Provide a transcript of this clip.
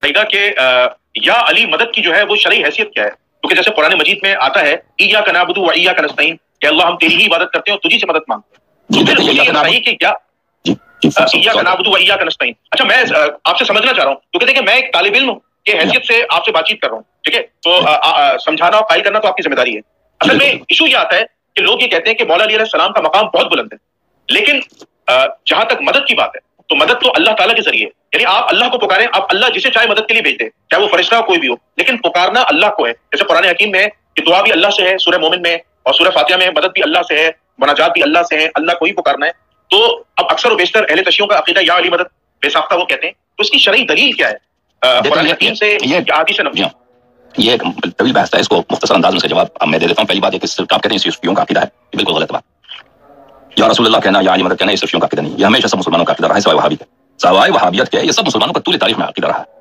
رہے گا کہ یا علی مدد کی جو ہے وہ شرعی حیثیت کیا ہے، کیونکہ جیسے قرآن مجید میں آتا ہے ایاک نعبد و ایاک نستعین، کہ اللہ ہم تیری ہی عبادت کرتے ہیں اور تجھی سے مدد مانگتے ہیں، تو پھر مجھے یہ بتائیے کہ کیا ایاک نعبد و ایاک نستعین، اچھا میں آپ سے سمجھنا چاہ رہا ہوں، کیونکہ دیکھیں میں ایک طالب علم کی حیثیت سے آپ سے بات چیت کر رہا ہوں، ٹھیک ہے، تو سمجھانا اور قائل کرنا تو آپ کی ذمہ داری ہے۔ اصل میں ایشو یہ آتا ہے کہ لوگ یہ کہتے ہیں کہ مولا علی علیہ السلام کا مقام بہت بلند ہے، لیکن جہاں تک مدد کی بات ہے تو مدد تو اللہ تعالیٰ کے ذریعے، یعنی آپ اللہ کو پکاریں، آپ اللہ جسے چاہے مدد کے لیے بھیج دیں، چاہے وہ فرشتہ ہو کوئی بھی ہو، لیکن پکارنا اللہ کو ہے۔ جیسے قرآن حکیم میں کہ دعا بھی اللہ سے ہے، سورہ مومن میں اور سورہ فاتحہ میں مدد بھی اللہ سے ہے، مناجات بھی اللہ سے ہے، اللہ کو ہی پکارنا ہے۔ تو اب اکثر و بیشتر اہل تشیعوں کا عقیدہ یا علی مدد بے ساختہ وہ کہتے ہیں، تو اس کی شرعی دلیل کیا ہے؟ قرآن حکیم سے یا حدیث نبوی؟ یہ ایک طویل بحث ہے، اس کو مختصر انداز میں سے جواب میں دے دیتا ہوں۔ پہلی بات یہ کہ صرف آپ کہتے ہیں صوفیوں کا عقیدہ ہے، یہ بالکل غلط بات۔ یا رسول اللہ کہنا یا علی مدد کہنا یہ صوفیوں کا عقیدہ نہیں، یہ ہمیشہ سب مسلمانوں کا عقیدہ رہا ہے سوائے وہابیت کے۔ سوائے وہابیت کے یہ سب مسلمانوں کا طول تاریخ میں عقیدہ رہا ہے۔